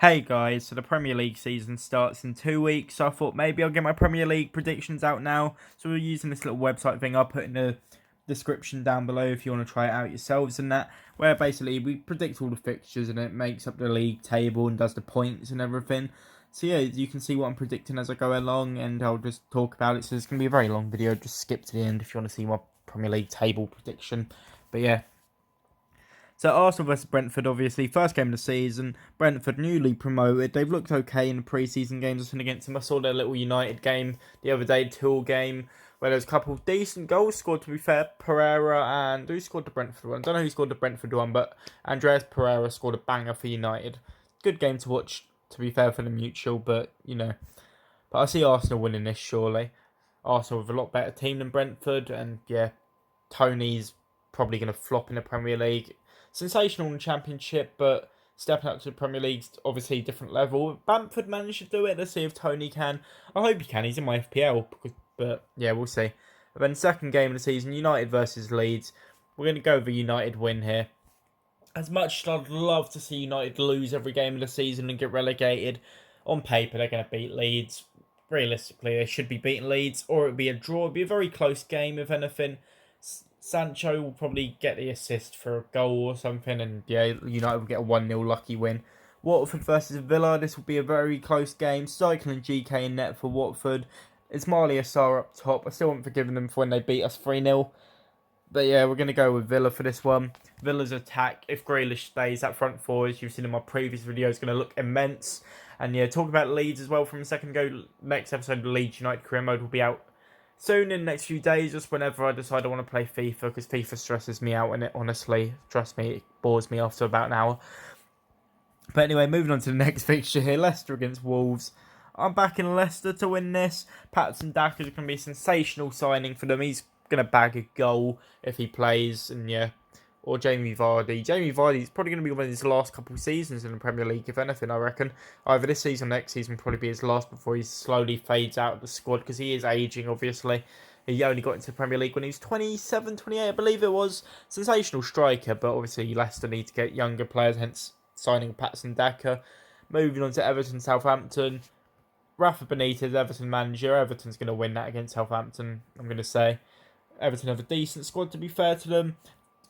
Hey guys, so the Premier League season starts in 2 weeks, so I thought maybe I'll get my Premier League predictions out now. So we're using this little website thing I'll put in the description down below if you want to try it out yourselves and that, where basically we predict all the fixtures and it makes up the league table and does the points and everything. So yeah, you can see what I'm predicting as I go along and I'll just talk about it. So it's going to be a very long video, just skip to the end if you want to see my Premier League table prediction. But yeah. So Arsenal versus Brentford, obviously, first game of the season. Brentford newly promoted. They've looked okay in the pre-season games I've been against them. I saw their little United game the other day, Tool game, where there's a couple of decent goals scored, to be fair. Pereira and... Who scored the Brentford one? I don't know who scored the Brentford one, but Andreas Pereira scored a banger for United. Good game to watch, to be fair, for the mutual, but, you know. But I see Arsenal winning this, surely. Arsenal with a lot better team than Brentford, and, yeah, Tony's probably going to flop in the Premier League. Sensational in the Championship, but stepping up to the Premier League's obviously a different level. Bamford managed to do it. Let's see if Tony can. I hope he can. He's in my FPL, but yeah, we'll see. And then second game of the season, United versus Leeds. We're going to go with a United win here. As much as I'd love to see United lose every game of the season and get relegated, on paper they're going to beat Leeds. Realistically, they should be beating Leeds, or it would be a draw. It would be a very close game, if anything. Sancho will probably get the assist for a goal or something, and yeah, United will get a 1-0 lucky win. Watford versus Villa, this will be a very close game. Cycle and GK in net for Watford. It's Marley Assar up top. I still haven't forgiven them for when they beat us 3-0. But yeah, we're going to go with Villa for this one. Villa's attack, if Grealish stays, that front four, as you've seen in my previous video, is going to look immense. And yeah, talk about Leeds as well from a second ago. Next episode of Leeds United career mode will be out soon in the next few days, just whenever I decide I want to play FIFA, because FIFA stresses me out, and it honestly, trust me, it bores me after about an hour. But anyway, moving on to the next fixture here, Leicester against Wolves. I'm backing Leicester to win this. Patson Daka is going to be a sensational signing for them. He's going to bag a goal if he plays, and yeah. Or Jamie Vardy. Jamie Vardy is probably going to be one of his last couple of seasons in the Premier League, if anything, I reckon. Either this season or next season will probably be his last before he slowly fades out of the squad, because he is ageing, obviously. He only got into the Premier League when he was 27, 28, I believe it was. Sensational striker, but obviously Leicester need to get younger players, hence signing Patson Daka. Moving on to Everton, Southampton. Rafa Benitez, Everton manager. Everton's going to win that against Southampton, I'm going to say. Everton have a decent squad, to be fair to them.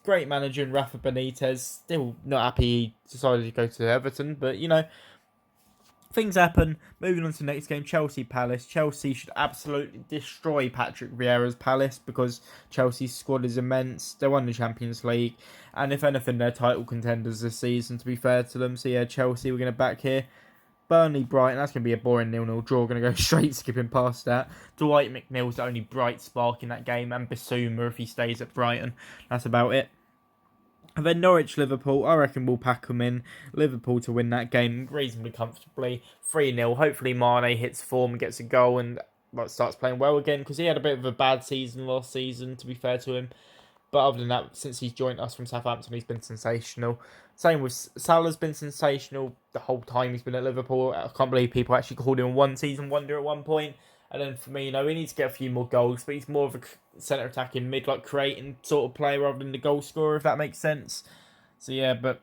Great manager in Rafa Benitez. Still not happy he decided to go to Everton, but you know, things happen. Moving on to the next game, Chelsea Palace. Chelsea should absolutely destroy Patrick Vieira's Palace, because Chelsea's squad is immense. They won the Champions League, and if anything, they're title contenders this season, to be fair to them. So yeah, Chelsea, we're going to back here. Burnley Brighton, that's going to be a boring 0-0 draw. Going to go straight skipping past that. Dwight McNeil's the only bright spark in that game, and Bissouma if he stays at Brighton. That's about it. And then Norwich Liverpool, I reckon we'll pack them in. Liverpool to win that game reasonably comfortably. 3-0. Hopefully Mane hits form and gets a goal and starts playing well again, because he had a bit of a bad season last season, to be fair to him. But other than that, since he's joined us from Southampton, he's been sensational. Same with Salah's been sensational the whole time he's been at Liverpool. I can't believe people actually called him a one-season wonder at one point. And then Firmino, he needs to get a few more goals, but he's more of a centre attacking mid, like creating sort of player rather than the goal scorer, if that makes sense. So yeah, but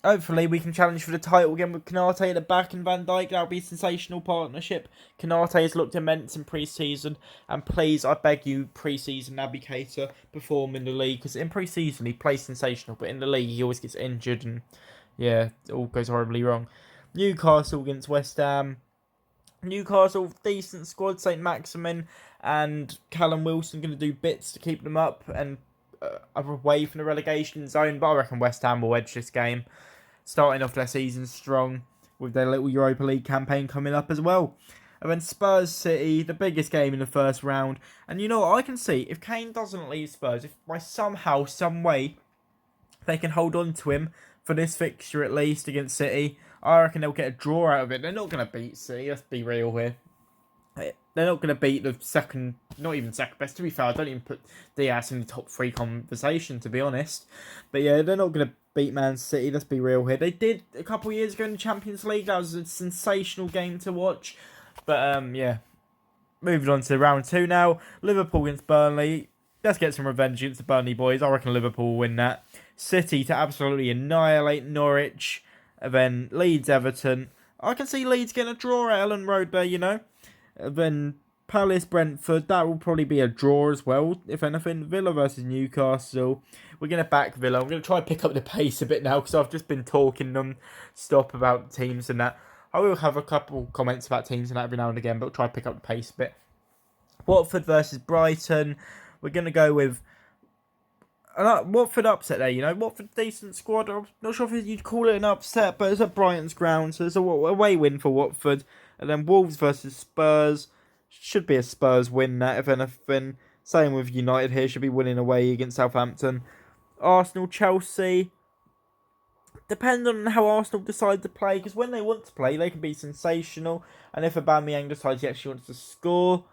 hopefully we can challenge for the title again with Konate at the back and Van Dijk. That'll be a sensational partnership. Konate has looked immense in pre-season, and please, I beg you, pre-season Naby Keita perform in the league, because in pre-season he plays sensational, but in the league he always gets injured, and yeah, it all goes horribly wrong. Newcastle against West Ham. Newcastle, decent squad. St. Maximin and Callum Wilson going to do bits to keep them up and away from the relegation zone, but I reckon West Ham will edge this game, starting off their season strong with their little Europa League campaign coming up as well. And then Spurs City, the biggest game in the first round. And you know what, I can see, if Kane doesn't leave Spurs, if by somehow, some way, they can hold on to him for this fixture at least against City, I reckon they'll get a draw out of it. They're not going to beat City, let's be real here. They're not going to beat the second, not even second best. To be fair, I don't even put Diaz in the top three conversation, to be honest. But yeah, they're not going to beat Man City, let's be real here. They did a couple of years ago in the Champions League. That was a sensational game to watch. But yeah, moving on to round two now. Liverpool against Burnley. Let's get some revenge against the Burnley boys. I reckon Liverpool will win that. City to absolutely annihilate Norwich. And then Leeds Everton. I can see Leeds getting a draw at Ellen Road there, you know. And then Palace Brentford. That will probably be a draw as well, if anything. Villa versus Newcastle. We're going to back Villa. I'm going to try and pick up the pace a bit now because I've just been talking non-stop about teams and that. I will have a couple comments about teams and that every now and again, but I'll try and pick up the pace a bit. Watford versus Brighton. We're going to go with Watford upset there, you know. Watford decent squad. I'm not sure if you'd call it an upset, but it's at Brighton's ground, so it's a away win for Watford. And then Wolves versus Spurs. Should be a Spurs win, that, if anything. Same with United here. Should be winning away against Southampton. Arsenal, Chelsea. Depending on how Arsenal decide to play, because when they want to play, they can be sensational. And if Aubameyang decides he actually wants to score,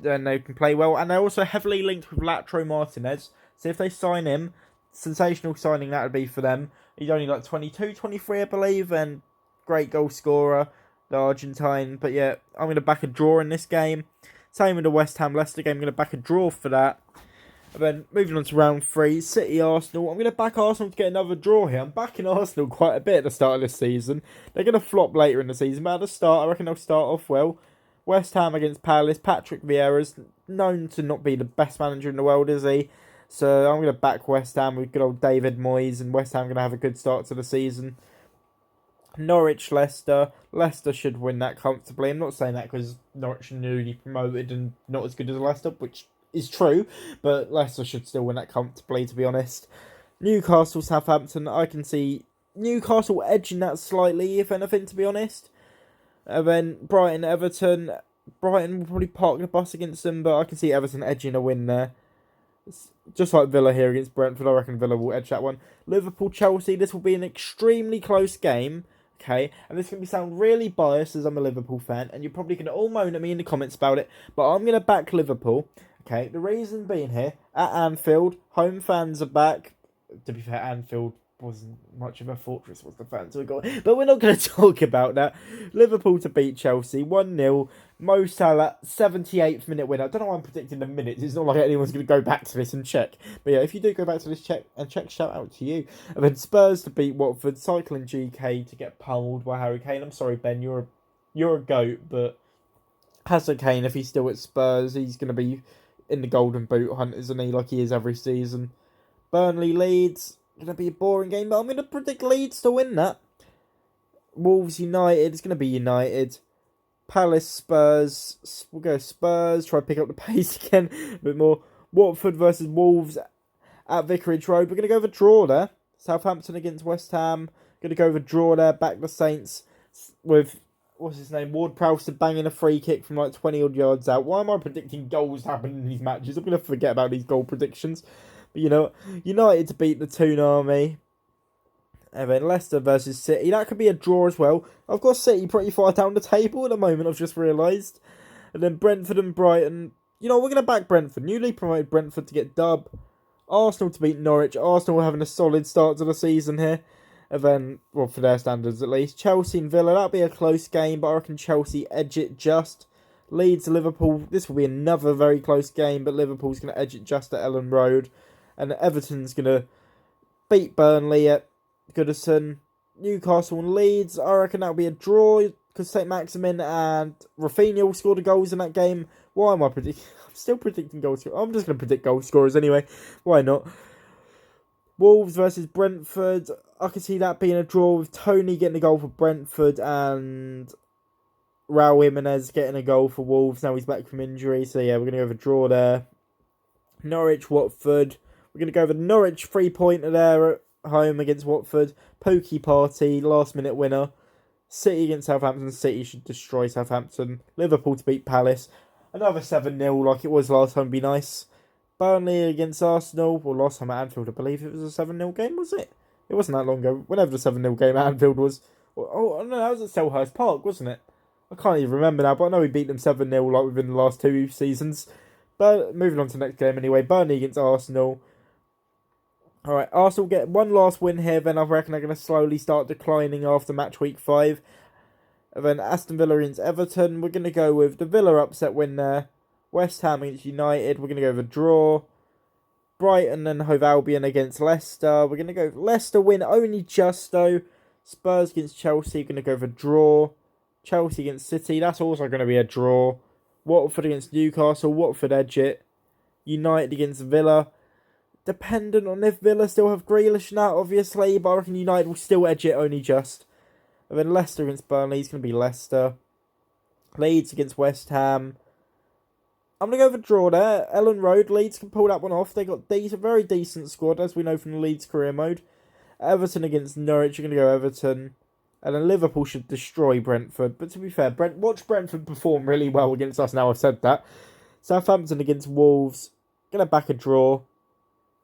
then they can play well. And they're also heavily linked with Lautaro Martinez. So if they sign him, sensational signing that would be for them. He's only like 22, 23, I believe, and great goal scorer, the Argentine. But yeah, I'm going to back a draw in this game. Same with the West Ham Leicester game. I'm going to back a draw for that. And then moving on to round 3, City Arsenal. I'm going to back Arsenal to get another draw here. I'm backing Arsenal quite a bit at the start of this season. They're going to flop later in the season, but at the start, I reckon they'll start off well. West Ham against Palace. Patrick Vieira's known to not be the best manager in the world, is he? So I'm going to back West Ham with good old David Moyes, and West Ham going to have a good start to the season. Norwich, Leicester. Leicester should win that comfortably. I'm not saying that because Norwich are newly promoted and not as good as Leicester, which is true, but Leicester should still win that comfortably, to be honest. Newcastle, Southampton. I can see Newcastle edging that slightly, if anything, to be honest. And then Brighton, Everton. Brighton will probably park the bus against them, but I can see Everton edging a win there. Just like Villa here against Brentford, I reckon Villa will edge that one. Liverpool, Chelsea, this will be an extremely close game, okay? And this can sound really biased as I'm a Liverpool fan, and you're probably going to all moan at me in the comments about it, but I'm going to back Liverpool, okay? The reason being here, at Anfield, home fans are back. To be fair, Anfield wasn't much of a fortress, was the fans we got. But we're not going to talk about that. Liverpool to beat Chelsea, 1-0. Mo Salah, 78th minute winner. I don't know why I'm predicting the minutes. It's not like anyone's going to go back to this and check. But yeah, if you do go back to this check, shout out to you. And then Spurs to beat Watford. Cycling GK to get pummeled by Harry Kane. I'm sorry, Ben, you're a goat, but Hazard Kane, if he's still at Spurs, he's going to be in the golden boot hunt, isn't he? Like he is every season. Burnley, Leeds. Going to be a boring game, but I'm going to predict Leeds to win that. Wolves, United. It's going to be United. Palace, Spurs. We'll go Spurs. Try to pick up the pace again a bit more. Watford versus Wolves at Vicarage Road. We're going to go for draw there. Southampton against West Ham. Going to go for draw there. Back the Saints with, what's his name? Ward-Prowse banging a free kick from like 20 odd yards out. Why am I predicting goals to happen in these matches? I'm going to forget about these goal predictions. But you know, United to beat the Toon Army. And then Leicester versus City. That could be a draw as well. I've got City pretty far down the table at the moment, I've just realised. And then Brentford and Brighton. You know, we're going to back Brentford. Newly promoted Brentford to get dub. Arsenal to beat Norwich. Arsenal having a solid start to the season here. And then, well, for their standards at least. Chelsea and Villa. That'll be a close game, but I reckon Chelsea edge it just. Leeds, Liverpool. This will be another very close game, but Liverpool's going to edge it just at Ellen Road. And Everton's going to beat Burnley at Goodison. Newcastle and Leeds, I reckon that'll be a draw because St. Maximin and Rafinha will score the goals in that game. Why am I predicting? I'm still predicting goal scorers. I'm just going to predict goal scorers anyway. Why not? Wolves versus Brentford. I can see that being a draw with Tony getting a goal for Brentford and Raul Jimenez getting a goal for Wolves. Now he's back from injury. So yeah, we're going to go for a draw there. Norwich, Watford. We're going to go for the Norwich 3-pointer there at home against Watford. Pokey Party, last minute winner. City against Southampton. City should destroy Southampton. Liverpool to beat Palace. Another 7-0 like it was last time would be nice. Burnley against Arsenal. Well, last time at Anfield, I believe it was a 7-0 game, was it? It wasn't that long ago. Whenever the 7-0 game at Anfield was. Oh, no, that was at Selhurst Park, wasn't it? I can't even remember now, but I know we beat them 7-0 like within the last 2 seasons. But moving on to the next game anyway. Burnley against Arsenal. Alright, Arsenal get one last win here, then I reckon they're going to slowly start declining after match week 5. And then Aston Villa against Everton, we're going to go with the Villa upset win there. West Ham against United, we're going to go with a draw. Brighton and Hove Albion against Leicester, we're going to go Leicester win only just though. Spurs against Chelsea, going to go for draw. Chelsea against City, that's also going to be a draw. Watford against Newcastle, Watford edge it. United against Villa. Dependent on if Villa still have Grealish now, obviously, but I reckon United will still edge it, only just. And then Leicester against Burnley, it's going to be Leicester. Leeds against West Ham. I'm going to go for draw there. Ellen Road, Leeds can pull that one off. They got a very decent squad, as we know from the Leeds career mode. Everton against Norwich, you're going to go Everton. And then Liverpool should destroy Brentford. But to be fair, watch Brentford perform really well against us now I've said that. Southampton against Wolves, going to back a draw.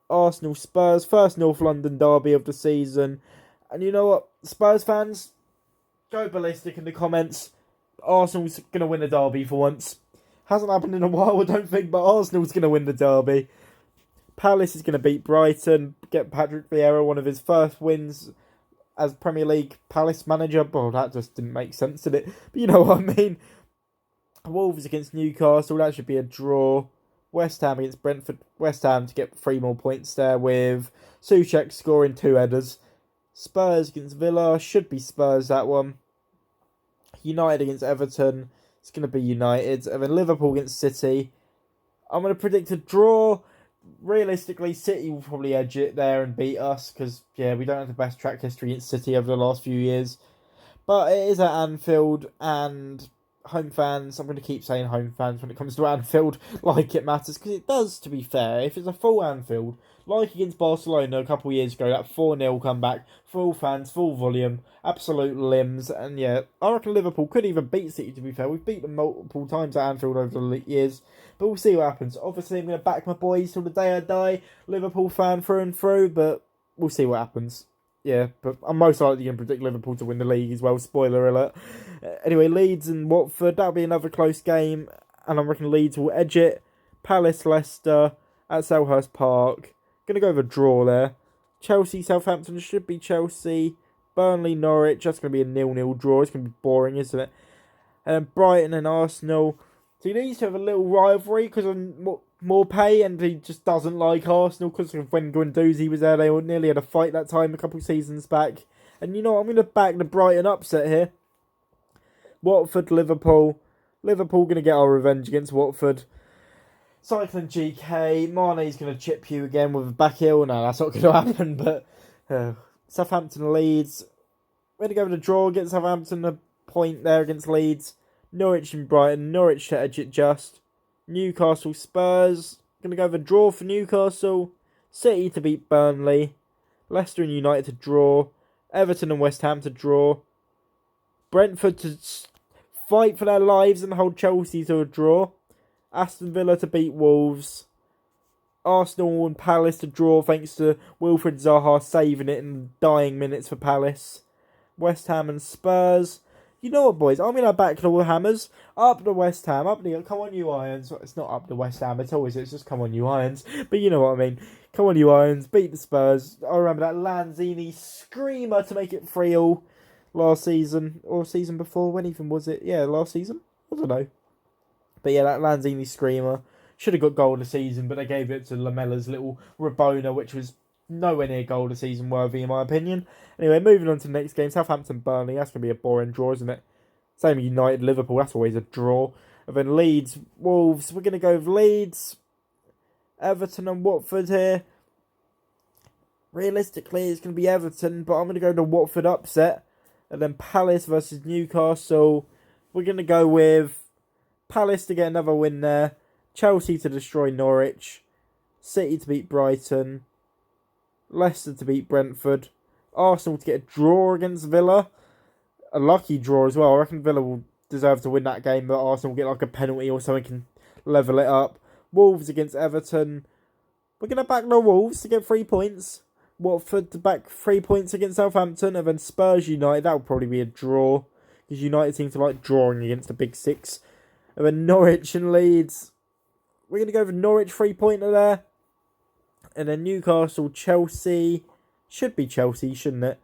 Arsenal Spurs, first North London derby of the season. And you know what, Spurs fans, go ballistic in the comments. Arsenal's going to win the derby for once. Hasn't happened in a while, I don't think, but Arsenal's going to win the derby. Palace is going to beat Brighton, get Patrick Vieira one of his first wins as Premier League Palace manager. Well, that just didn't make sense, did it? But you know what I mean. Wolves against Newcastle, that should be a draw. West Ham against Brentford. West Ham to get 3 more points there with Souček scoring 2 headers. Spurs against Villa, should be Spurs that one. United against Everton, it's going to be United. And then Liverpool against City. I'm going to predict a draw. Realistically, City will probably edge it there and beat us because, yeah, we don't have the best track history against City over the last few years. But it is at Anfield, and home fans, I'm going to keep saying home fans when it comes to Anfield, like it matters, because it does, to be fair. If it's a full Anfield, like against Barcelona a couple of years ago, that 4-0 comeback, full fans, full volume, absolute limbs, and yeah, I reckon Liverpool could even beat City, to be fair. We've beat them multiple times at Anfield over the years, but we'll see what happens. Obviously, I'm going to back my boys till the day I die, Liverpool fan through and through, but we'll see what happens. Yeah, but I'm most likely going to predict Liverpool to win the league as well, spoiler alert. Anyway, Leeds and Watford, that'll be another close game, and I reckon Leeds will edge it. Palace, Leicester, at Selhurst Park. Going to go with a draw there. Chelsea, Southampton, should be Chelsea. Burnley, Norwich, that's going to be a 0-0 draw. It's going to be boring, isn't it? And then Brighton and Arsenal. So these have a little rivalry because of more pay, and he just doesn't like Arsenal because of when Guendouzi was there. They nearly had a fight that time a couple of seasons back. And you know what? I'm going to back the Brighton upset here. Watford, Liverpool. Liverpool going to get our revenge against Watford. Cycling GK. Mane's going to chip you again with a back heel. No, that's not going to happen. But Southampton, Leeds. We're going to go with a draw against Southampton. A point there against Leeds. Norwich and Brighton. Norwich to edge it just. Newcastle, Spurs. Going to go with a draw for Newcastle. City to beat Burnley. Leicester and United to draw. Everton and West Ham to draw. Brentford to fight for their lives and hold Chelsea to a draw. Aston Villa to beat Wolves. Arsenal and Palace to draw thanks to Wilfried Zaha saving it in the dying minutes for Palace. West Ham and Spurs. You know what, boys? I'm going to back the Hammers. Up the West Ham. Come on, you Irons. It's not up the West Ham at all, it's just come on, you Irons. But you know what I mean. Come on, you Irons. Beat the Spurs. I remember that Lanzini screamer to make it 3-3 last season. Or season before. When even was it? Yeah, last season? I don't know. But yeah, that Lanzini screamer. Should have got goal of the season, but they gave it to Lamella's little Rabona, which was nowhere near goal of the season worthy, in my opinion. Anyway, moving on to the next game. Southampton, Burnley. That's going to be a boring draw, isn't it? Same with United, Liverpool. That's always a draw. And then Leeds, Wolves. We're going to go with Leeds. Everton and Watford here. Realistically, it's going to be Everton, but I'm going to go to Watford upset. And then Palace versus Newcastle. We're going to go with Palace to get another win there. Chelsea to destroy Norwich. City to beat Brighton. Leicester to beat Brentford. Arsenal to get a draw against Villa. A lucky draw as well. I reckon Villa will deserve to win that game, but Arsenal will get like a penalty or something and level it up. Wolves against Everton. We're going to back the Wolves to get 3 points. Watford to back 3 points against Southampton. And then Spurs United. That will probably be a draw, because United seem to like drawing against the big six. And then Norwich and Leeds. We're going to go for Norwich 3-pointer there. And then Newcastle, Chelsea. Should be Chelsea, shouldn't it?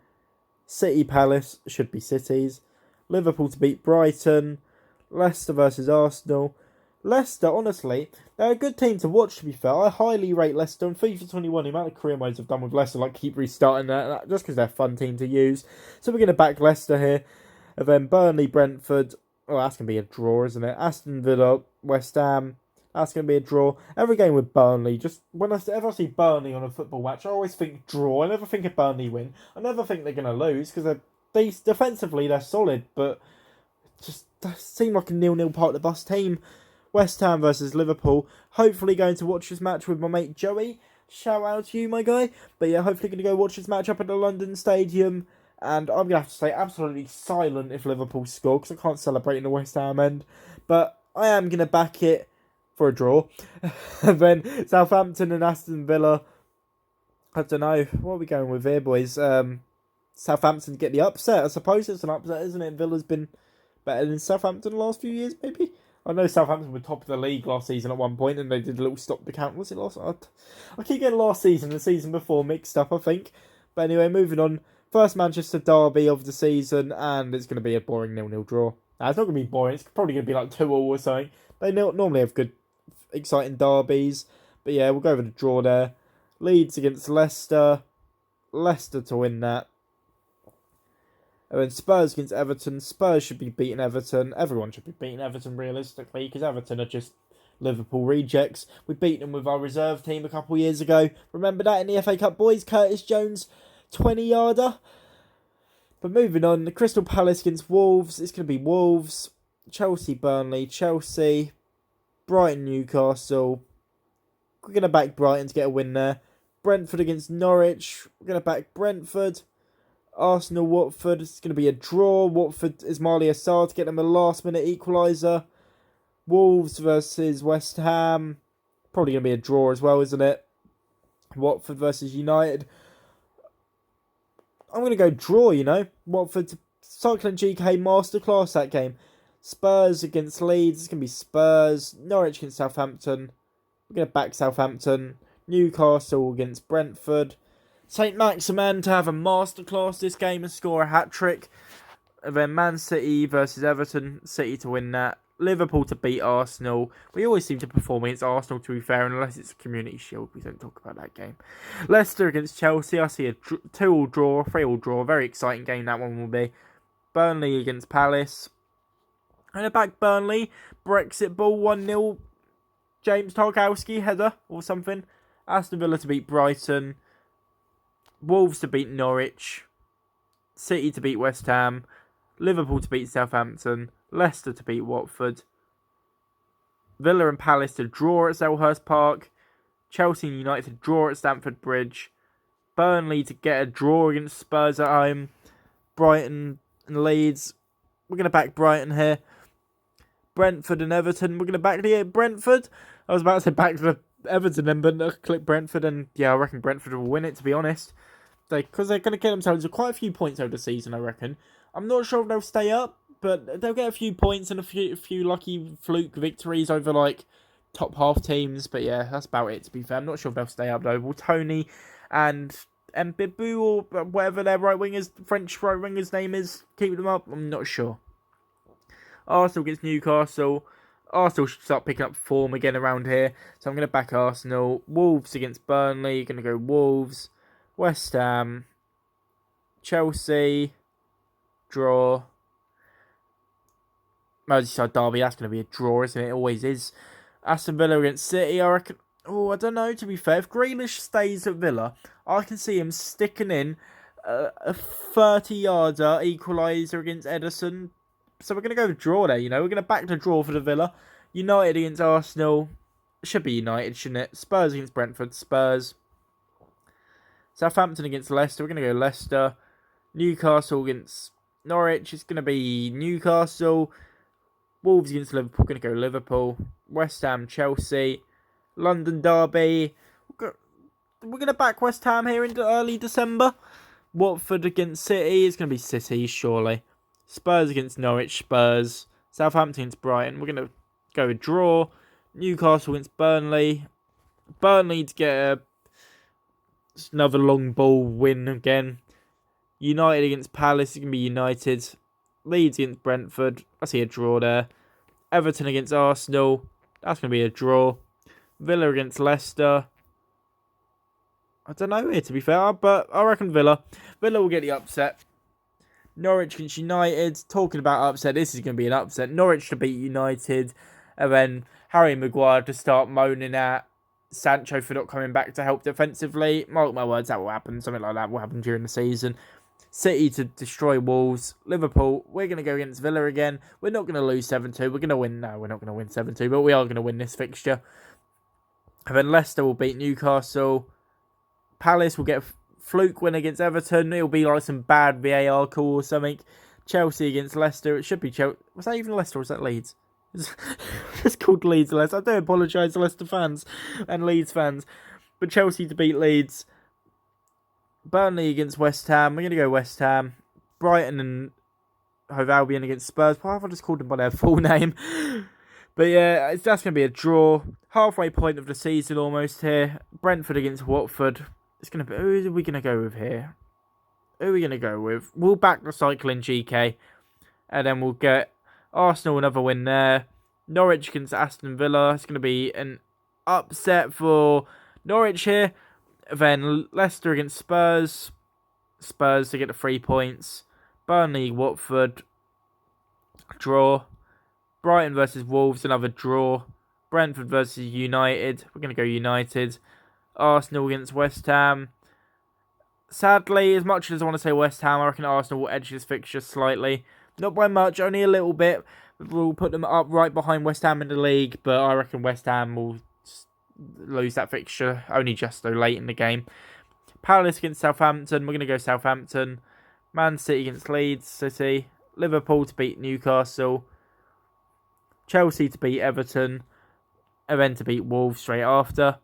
City, Palace. Should be Cities. Liverpool to beat Brighton. Leicester versus Arsenal. Leicester, honestly, they're a good team to watch, to be fair. I highly rate Leicester on FIFA 21. The amount of career modes I've done with Leicester, like keep restarting that just because they're a fun team to use. So we're going to back Leicester here. And then Burnley, Brentford. Oh, that's going to be a draw, isn't it? Aston Villa, West Ham. That's going to be a draw. Every game with Burnley, just whenever I see Burnley on a football match, I always think draw. I never think a Burnley win. I never think they're going to lose because defensively they're solid, but just seem like a 0-0 part of the bus team. West Ham versus Liverpool. Hopefully going to watch this match with my mate Joey. Shout out to you, my guy. But yeah, hopefully going to go watch this match up at the London Stadium. And I'm going to have to stay absolutely silent if Liverpool score, because I can't celebrate in the West Ham end. But I am going to back it for a draw. And then Southampton and Aston Villa. I don't know. What are we going with here, boys? Southampton get the upset. I suppose it's an upset, isn't it? Villa's been better than Southampton the last few years, maybe? I know Southampton were top of the league last season at one point, and they did a little stop the count. Was it last? I keep getting last season and the season before mixed up, I think. But anyway, moving on. First Manchester derby of the season, and it's going to be a boring 0-0 draw. Nah, it's not going to be boring. It's probably going to be like 2-2 or something. They normally have good, exciting derbies. But yeah, we'll go over the draw there. Leeds against Leicester. Leicester to win that. And then Spurs against Everton. Spurs should be beating Everton. Everyone should be beating Everton realistically, because Everton are just Liverpool rejects. We beat them with our reserve team a couple of years ago. Remember that in the FA Cup, boys? Curtis Jones, 20-yarder. But moving on, the Crystal Palace against Wolves. It's going to be Wolves. Chelsea, Burnley. Chelsea. Brighton, Newcastle. We're going to back Brighton to get a win there. Brentford against Norwich. We're going to back Brentford. Arsenal, Watford, it's going to be a draw. Watford, Ismaila Sarr to get them a last-minute equaliser. Wolves versus West Ham, probably going to be a draw as well, isn't it? Watford versus United. I'm going to go draw, Watford, Cycling GK masterclass that game. Spurs against Leeds, it's going to be Spurs. Norwich against Southampton. We're going to back Southampton. Newcastle against Brentford. St. Maximin to have a masterclass this game and score a hat-trick. And then Man City versus Everton. City to win that. Liverpool to beat Arsenal. We always seem to perform against Arsenal, to be fair, unless it's a Community Shield. We don't talk about that game. Leicester against Chelsea. I see a 2-2 draw, 3-3 draw. Very exciting game that one will be. Burnley against Palace. And a back Burnley. Brexit ball 1-0. James Tarkowski header or something. Aston Villa to beat Brighton. Wolves to beat Norwich. City to beat West Ham. Liverpool to beat Southampton. Leicester to beat Watford. Villa and Palace to draw at Selhurst Park. Chelsea and United to draw at Stamford Bridge. Burnley to get a draw against Spurs at home. Brighton and Leeds. We're going to back Brighton here. Brentford and Everton. We're going to back the Brentford. I was about to say back the Everton then, but I click Brentford, and yeah, I reckon Brentford will win it, to be honest. Because they're going to get themselves quite a few points over the season, I reckon. I'm not sure if they'll stay up, but they'll get a few points and a few lucky fluke victories over, like, top half teams. But yeah, that's about it, to be fair. I'm not sure if they'll stay up, though. Will Tony and Mbibu, or whatever their French right winger's name is, keep them up? I'm not sure. Arsenal against Newcastle. Arsenal should start picking up form again around here. So I'm going to back Arsenal. Wolves against Burnley. Going to go Wolves. West Ham. Chelsea. Draw. Merseyside derby. That's going to be a draw, isn't it? It always is. Aston Villa against City. I reckon. Oh, I don't know, to be fair. If Grealish stays at Villa, I can see him sticking in a 30-yarder equaliser against Ederson. So we're going to go with draw there, We're going to back the draw for the Villa. United against Arsenal. Should be United, shouldn't it? Spurs against Brentford. Spurs. Southampton against Leicester. We're going to go Leicester. Newcastle against Norwich. It's going to be Newcastle. Wolves against Liverpool. Going to go Liverpool. West Ham, Chelsea. London derby. We're going to back West Ham here into early December. Watford against City. It's going to be City, surely. Spurs against Norwich, Spurs. Southampton against Brighton. We're going to go with draw. Newcastle against Burnley. Burnley to get another long ball win again. United against Palace. It's going to be United. Leeds against Brentford. I see a draw there. Everton against Arsenal. That's going to be a draw. Villa against Leicester. I don't know here, to be fair, but I reckon Villa. Villa will get the upset. Norwich against United. Talking about upset, this is going to be an upset. Norwich to beat United. And then Harry Maguire to start moaning at Sancho for not coming back to help defensively. Mark my words, that will happen. Something like that will happen during the season. City to destroy Wolves. Liverpool, we're going to go against Villa again. We're not going to lose 7-2. We're going to win. No, we're not going to win 7-2, but we are going to win this fixture. And then Leicester will beat Newcastle. Palace will get a fluke win against Everton. It'll be like some bad VAR call or something. Chelsea against Leicester. It should be Chelsea. Was that even Leicester or was that Leeds? It's called Leeds Leicester. I do apologise to Leicester fans and Leeds fans. But Chelsea to beat Leeds. Burnley against West Ham. We're going to go West Ham. Brighton and Hove Albion against Spurs. Why have I just called them by their full name? But yeah, that's going to be a draw. Halfway point of the season almost here. Brentford against Watford. It's going to be... Who are we going to go with here? Who are we going to go with? We'll back the cycling GK. And then we'll get Arsenal another win there. Norwich against Aston Villa. It's going to be an upset for Norwich here. Then Leicester against Spurs. Spurs to get the 3 points. Burnley, Watford. Draw. Brighton versus Wolves, another draw. Brentford versus United. We're going to go United. Arsenal against West Ham. Sadly, as much as I want to say West Ham, I reckon Arsenal will edge this fixture slightly. Not by much, only a little bit. We'll put them up right behind West Ham in the league, but I reckon West Ham will lose that fixture only just so late in the game. Palace against Southampton. We're going to go Southampton. Man City against Leeds City. Liverpool to beat Newcastle. Chelsea to beat Everton. And then to beat Wolves straight after.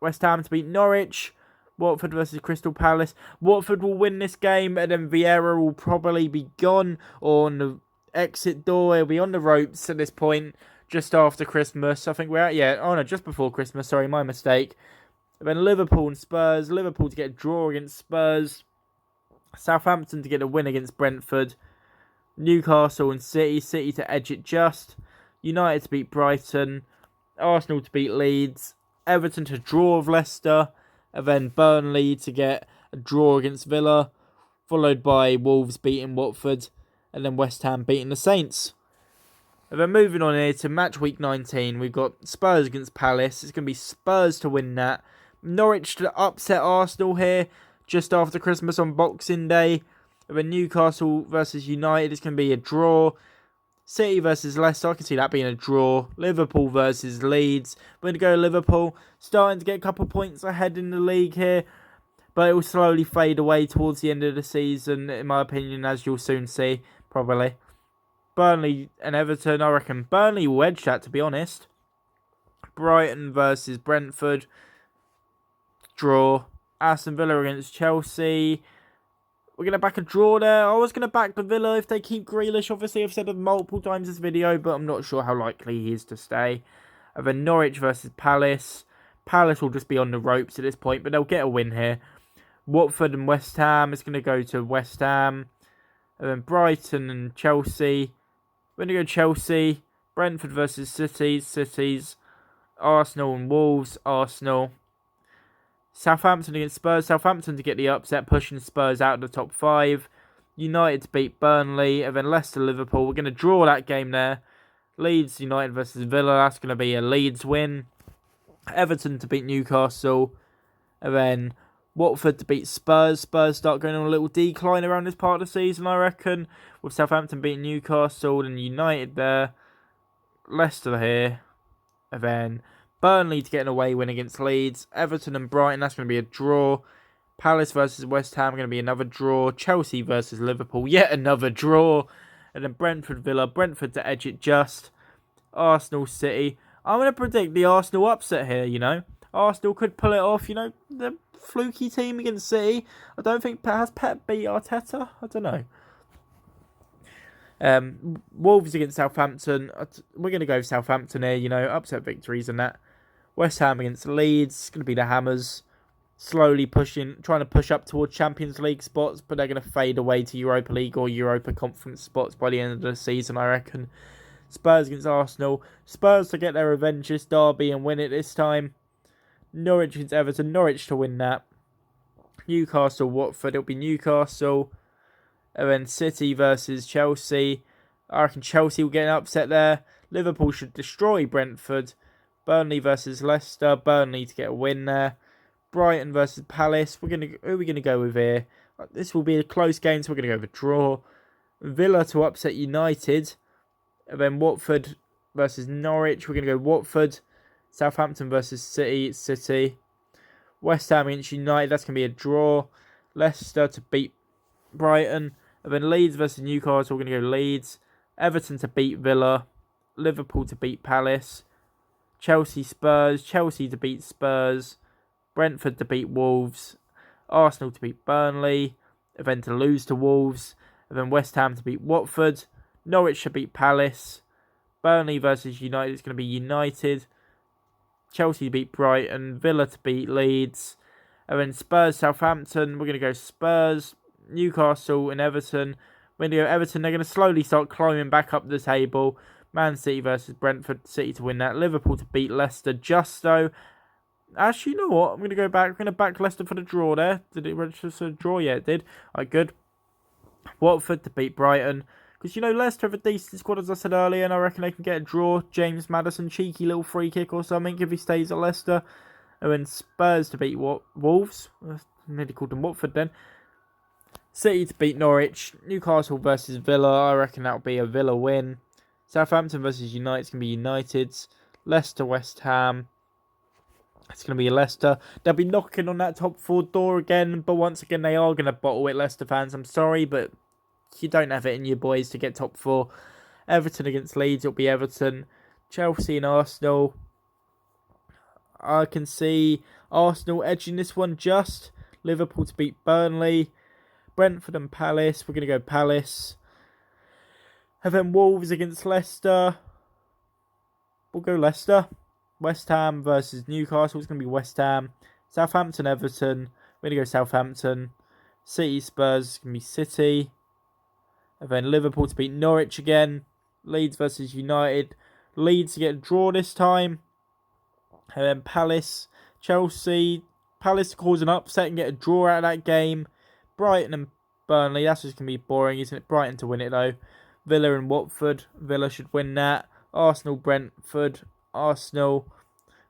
West Ham to beat Norwich. Watford versus Crystal Palace. Watford will win this game, and then Vieira will probably be gone on the exit door. He'll be on the ropes at this point, just after Christmas. I think we're at, just before Christmas. Sorry, my mistake. And then Liverpool and Spurs. Liverpool to get a draw against Spurs. Southampton to get a win against Brentford. Newcastle and City. City to edge it just. United to beat Brighton. Arsenal to beat Leeds. Everton to draw with Leicester. And then Burnley to get a draw against Villa. Followed by Wolves beating Watford. And then West Ham beating the Saints. And then moving on here to match week 19. We've got Spurs against Palace. It's going to be Spurs to win that. Norwich to upset Arsenal here. Just after Christmas on Boxing Day. And then Newcastle versus United. It's going to be a draw. City versus Leicester, I can see that being a draw. Liverpool versus Leeds. We're going to go Liverpool. Starting to get a couple points ahead in the league here. But it will slowly fade away towards the end of the season, in my opinion, as you'll soon see, probably. Burnley and Everton, I reckon Burnley will edge that, to be honest. Brighton versus Brentford. Draw. Aston Villa against Chelsea. We're going to back a draw there. I was going to back the Villa if they keep Grealish. Obviously, I've said it multiple times this video, but I'm not sure how likely he is to stay. And then Norwich versus Palace. Palace will just be on the ropes at this point, but they'll get a win here. Watford and West Ham. It's going to go to West Ham. And then Brighton and Chelsea. We're going to go Chelsea. Brentford versus Cities. Arsenal and Wolves. Arsenal. Southampton against Spurs. Southampton to get the upset, pushing Spurs out of the top 5. United to beat Burnley. And then Leicester, Liverpool. We're going to draw that game there. Leeds United versus Villa. That's going to be a Leeds win. Everton to beat Newcastle. And then Watford to beat Spurs. Spurs start going on a little decline around this part of the season, I reckon. With Southampton beating Newcastle and United there. Leicester here. And then Burnley to get an away win against Leeds. Everton and Brighton, that's going to be a draw. Palace versus West Ham, going to be another draw. Chelsea versus Liverpool, yet another draw. And then Brentford Villa. Brentford to edge it just. Arsenal City. I'm going to predict the Arsenal upset here, Arsenal could pull it off, the fluky team against City. I don't think has Pep beat Arteta. I don't know. Wolves against Southampton. We're going to go Southampton here, upset victories and that. West Ham against Leeds. It's going to be the Hammers. Slowly trying to push up towards Champions League spots, but they're going to fade away to Europa League or Europa Conference spots by the end of the season, I reckon. Spurs against Arsenal. Spurs to get their revenge this derby and win it this time. Norwich against Everton. Norwich to win that. Newcastle, Watford. It'll be Newcastle. And then City versus Chelsea. I reckon Chelsea will get an upset there. Liverpool should destroy Brentford. Burnley versus Leicester. Burnley to get a win there. Brighton versus Palace. Who are we gonna go with here? This will be a close game, so we're gonna go with a draw. Villa to upset United. And then Watford versus Norwich. We're gonna go Watford. Southampton versus City. City. West Ham against United. That's gonna be a draw. Leicester to beat Brighton. And then Leeds versus Newcastle. We're gonna go Leeds. Everton to beat Villa. Liverpool to beat Palace. Chelsea Spurs. Chelsea to beat Spurs. Brentford to beat Wolves. Arsenal to beat Burnley. And then to lose to Wolves. And then West Ham to beat Watford. Norwich to beat Palace. Burnley versus United. It's going to be United. Chelsea to beat Brighton. Villa to beat Leeds. And then Spurs Southampton. We're going to go Spurs. Newcastle and Everton. We're going to go Everton. They're going to slowly start climbing back up the table. Man City versus Brentford. City to win that. Liverpool to beat Leicester. Justo. Actually, you know what? I'm going to go back. I'm going to back Leicester for the draw there. Did it register for the draw? Yeah, it did. Alright, good. Watford to beat Brighton. Because, Leicester have a decent squad, as I said earlier, and I reckon they can get a draw. James Maddison, cheeky little free kick or something if he stays at Leicester. And then Spurs to beat Wolves. I nearly called them Watford then. City to beat Norwich. Newcastle versus Villa. I reckon that'll be a Villa win. Southampton versus United. It's going to be United's. Leicester, West Ham. It's going to be Leicester. They'll be knocking on that top 4 door again. But once again, they are going to bottle it, Leicester fans. I'm sorry, but you don't have it in you boys to get top 4. Everton against Leeds. It'll be Everton. Chelsea and Arsenal. I can see Arsenal edging this one just. Liverpool to beat Burnley. Brentford and Palace. We're going to go Palace. And then Wolves against Leicester. We'll go Leicester. West Ham versus Newcastle. It's going to be West Ham. Southampton, Everton. We're going to go Southampton. City, Spurs. It's going to be City. And then Liverpool to beat Norwich again. Leeds versus United. Leeds to get a draw this time. And then Palace, Chelsea. Palace to cause an upset and get a draw out of that game. Brighton and Burnley. That's just going to be boring, isn't it? Brighton to win it though. Villa and Watford. Villa should win that. Arsenal, Brentford. Arsenal,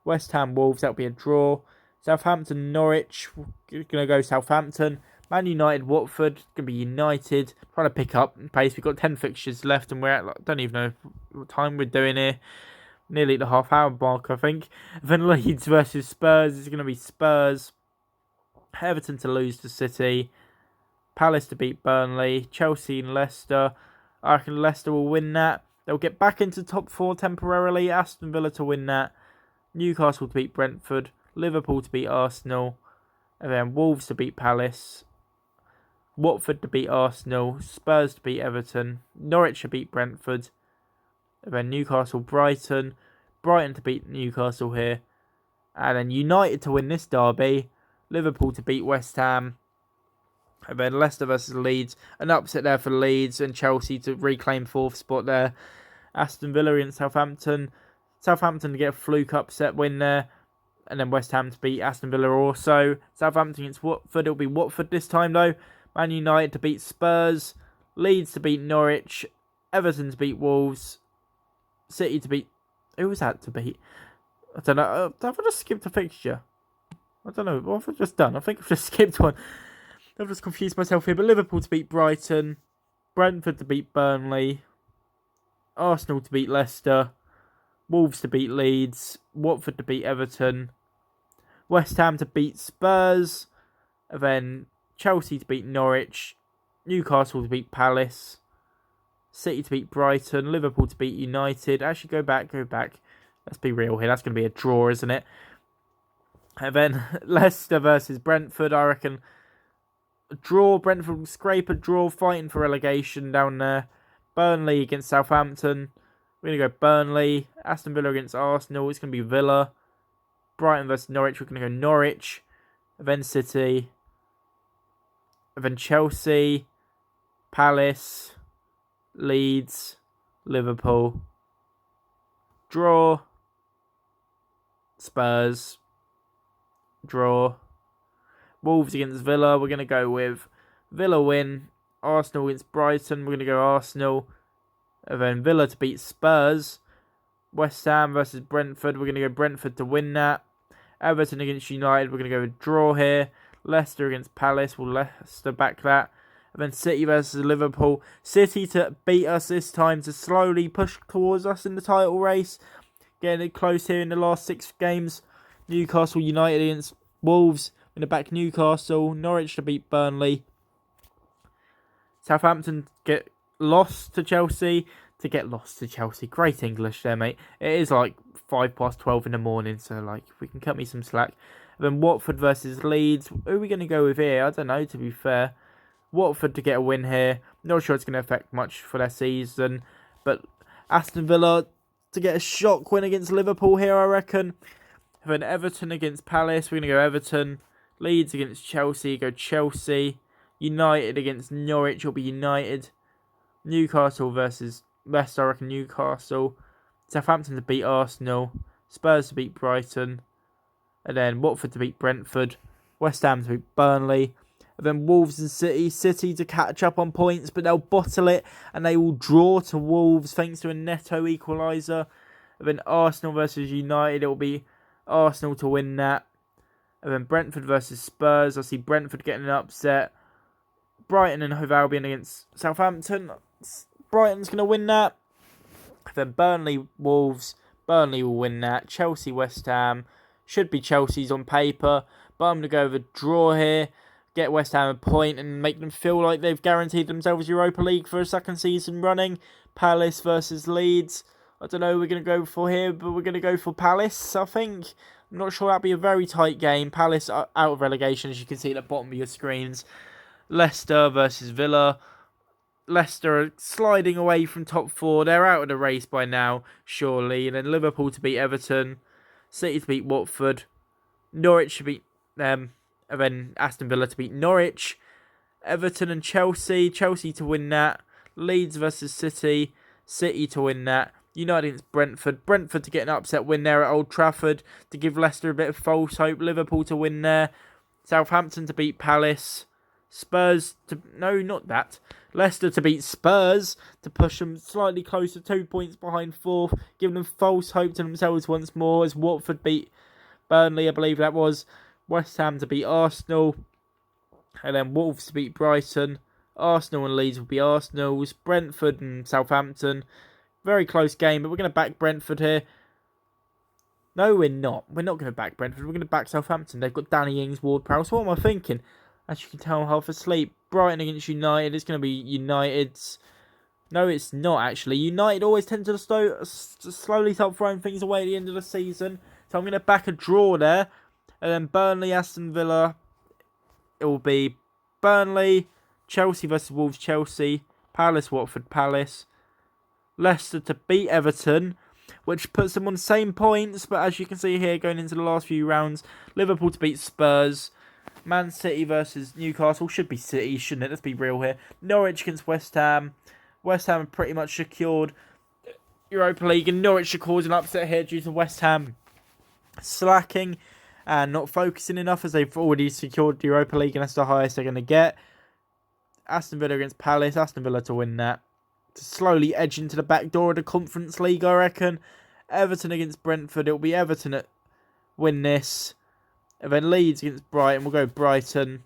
West Ham, Wolves, that'll be a draw. Southampton, Norwich, we're going to go Southampton. Man United, Watford, going to be United. Trying to pick up pace. We've got 10 fixtures left and we're at, I don't even know what time we're doing here. Nearly the half-hour mark, I think. Then Leeds versus Spurs is going to be Spurs. Everton to lose to City. Palace to beat Burnley. Chelsea and Leicester. I reckon Leicester will win that. They'll get back into top 4 temporarily. Aston Villa to win that. Newcastle to beat Brentford. Liverpool to beat Arsenal. And then Wolves to beat Palace. Watford to beat Arsenal. Spurs to beat Everton. Norwich to beat Brentford. And then Newcastle, Brighton. Brighton to beat Newcastle here. And then United to win this derby. Liverpool to beat West Ham. And then Leicester versus Leeds. An upset there for Leeds and Chelsea to reclaim 4th spot there. Aston Villa and Southampton. Southampton to get a fluke upset win there. And then West Ham to beat Aston Villa also. Southampton against Watford. It'll be Watford this time though. Man United to beat Spurs. Leeds to beat Norwich. Everton to beat Wolves. City to beat... Who was that to beat? I don't know. Have I just skipped a fixture? I don't know. What have I just done? I think I've just skipped one. I've just confused myself here. But Liverpool to beat Brighton. Brentford to beat Burnley. Arsenal to beat Leicester. Wolves to beat Leeds. Watford to beat Everton. West Ham to beat Spurs. And then Chelsea to beat Norwich. Newcastle to beat Palace. City to beat Brighton. Liverpool to beat United. Actually, go back. Let's be real here. That's going to be a draw, isn't it? And then Leicester versus Brentford. I reckon a draw. Brentford will scrape a draw, fighting for relegation down there. Burnley against Southampton. We're going to go Burnley. Aston Villa against Arsenal. It's going to be Villa. Brighton versus Norwich. We're going to go Norwich. And then City. And then Chelsea. Palace. Leeds. Liverpool. draw, Spurs, draw. Wolves against Villa, we're going to go with Villa win. Arsenal against Brighton, we're going to go Arsenal. And then Villa to beat Spurs. West Ham versus Brentford, we're going to go Brentford to win that. Everton against United, we're going to go with draw here. Leicester against Palace, will Leicester back that. And then City versus Liverpool. City to beat us this time, to slowly push towards us in the title race. Getting it close here in the last 6 games. Newcastle United against Wolves. In the back Newcastle. Norwich to beat Burnley. Southampton get lost to Chelsea. Great English there, mate. It is like 12:05 in the morning, so like we can cut me some slack. And then Watford versus Leeds. Who are we going to go with here? I don't know, to be fair. Watford to get a win here. Not sure it's going to affect much for their season. But Aston Villa to get a shock win against Liverpool here, I reckon. And then Everton against Palace. We're going to go Everton. Leeds against Chelsea. Go Chelsea. United against Norwich. Will be United. Newcastle versus Leicester. I reckon Newcastle. Southampton to beat Arsenal. Spurs to beat Brighton. And then Watford to beat Brentford. West Ham to beat Burnley. And then Wolves and City. City to catch up on points, but they'll bottle it. And they will draw to Wolves thanks to a Neto equaliser. And then Arsenal versus United. It will be Arsenal to win that. And then Brentford versus Spurs. I see Brentford getting an upset. Brighton and Hove Albion against Southampton. Brighton's going to win that. And then Burnley Wolves. Burnley will win that. Chelsea West Ham. Should be Chelsea's on paper. But I'm going to go with a draw here. Get West Ham a point and make them feel like they've guaranteed themselves Europa League for a 2nd season running. Palace versus Leeds. I don't know who we're going to go for here, but we're going to go for Palace, I think. I'm not sure that'll be a very tight game. Palace out of relegation, as you can see at the bottom of your screens. Leicester versus Villa. Leicester are sliding away from top 4. They're out of the race by now, surely. And then Liverpool to beat Everton. City to beat Watford. Norwich to beat them. And then Aston Villa to beat Norwich. Everton and Chelsea. Chelsea to win that. Leeds versus City. City to win that. United against Brentford. Brentford to get an upset win there at Old Trafford to give Leicester a bit of false hope. Liverpool to win there. Southampton to beat Palace. Spurs to... No, not that. Leicester to beat Spurs to push them slightly closer, 2 points behind 4th. Giving them false hope to themselves once more as Watford beat Burnley, I believe that was. West Ham to beat Arsenal. And then Wolves to beat Brighton. Arsenal and Leeds will be Arsenal's. Brentford and Southampton. Very close game, but we're going to back Brentford here. No, we're not. We're not going to back Brentford. We're going to back Southampton. They've got Danny Ings, Ward-Prowse. What am I thinking? As you can tell, I'm half asleep. Brighton against United. It's going to be United's. No, it's not, actually. United always tend to slowly start throwing things away at the end of the season. So I'm going to back a draw there. And then Burnley, Aston Villa. It will be Burnley, Chelsea versus Wolves, Chelsea. Palace, Watford, Palace. Leicester to beat Everton, which puts them on the same points. But as you can see here, going into the last few rounds, Liverpool to beat Spurs. Man City versus Newcastle. Should be City, shouldn't it? Let's be real here. Norwich against West Ham. West Ham are pretty much secured Europa League. And Norwich should cause an upset here due to West Ham slacking and not focusing enough, as they've already secured the Europa League. And that's the highest they're going to get. Aston Villa against Palace. Aston Villa to win that. To slowly edge into the back door of the Conference League, I reckon. Everton against Brentford. It'll be Everton that win this. And then Leeds against Brighton. We'll go Brighton.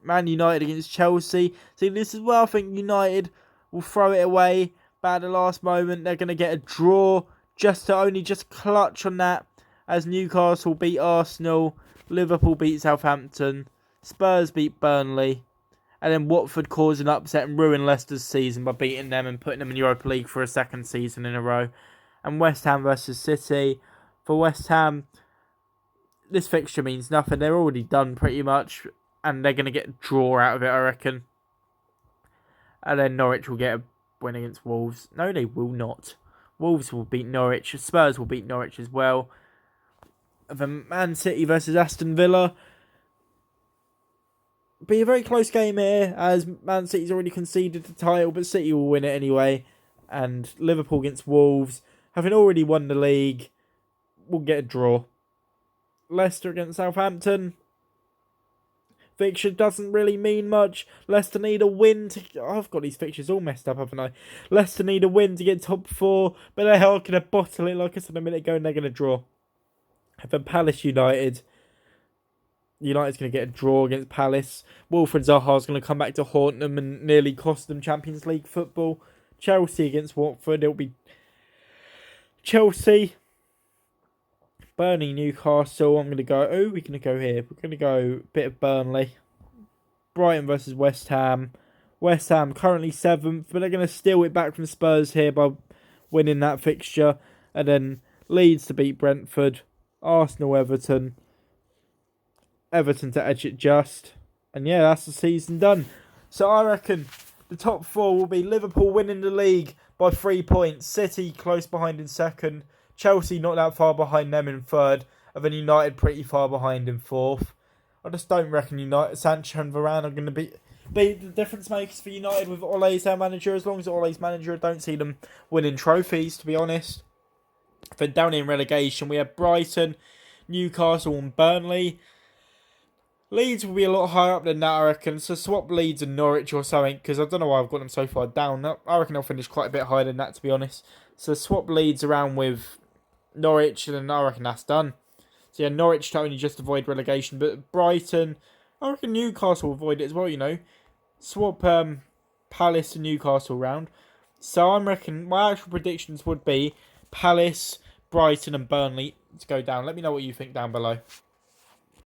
Man United against Chelsea. See, this is where I think United will throw it away. But at the last moment, they're going to get a draw. Just to only just clutch on that. As Newcastle beat Arsenal. Liverpool beat Southampton. Spurs beat Burnley. And then Watford cause an upset and ruin Leicester's season by beating them and putting them in Europa League for a 2nd season in a row. And West Ham versus City. For West Ham, this fixture means nothing. They're already done pretty much. And they're going to get a draw out of it, I reckon. And then Norwich will get a win against Wolves. No, they will not. Wolves will beat Norwich. Spurs will beat Norwich as well. And then Man City versus Aston Villa. Be a very close game here, as Man City's already conceded the title, but City will win it anyway. And Liverpool against Wolves. having already won the league, we'll get a draw. Leicester against Southampton. Fixture doesn't really mean much. Leicester need a win to... I've got these fixtures all messed up, haven't I? Leicester need a win to get top 4, but they are going to bottle it, like I said a minute ago, and they're going to draw. And then Palace United. United's going to get a draw against Palace. Wilfred Zaha's going to come back to haunt them and nearly cost them Champions League football. Chelsea against Watford. It'll be Chelsea. Burnley, Newcastle. I'm going to go... Oh, we're going to go here. We're going to go a bit of Burnley. Brighton versus West Ham. West Ham currently 7th, but they're going to steal it back from Spurs here by winning that fixture. And then Leeds to beat Brentford. Arsenal, Everton. Everton to edge it just. And yeah, that's the season done. So I reckon the top 4 will be Liverpool winning the league by 3 points. City close behind in 2nd. Chelsea not that far behind them in 3rd. And then United pretty far behind in 4th. I just don't reckon United, Sancho and Varane are going to be the difference makers for United with Ole as their manager. As long as Ole's manager, I don't see them winning trophies, to be honest. Then down in relegation, we have Brighton, Newcastle and Burnley. Leeds will be a lot higher up than that, I reckon. So swap Leeds and Norwich or something, because I don't know why I've got them so far down. I reckon they'll finish quite a bit higher than that, to be honest. So swap Leeds around with Norwich, and then I reckon that's done. So yeah, Norwich to only just avoid relegation, but Brighton, I reckon Newcastle will avoid it as well, you know. Swap Palace and Newcastle round. So I reckon my actual predictions would be Palace, Brighton and Burnley to go down. Let me know what you think down below.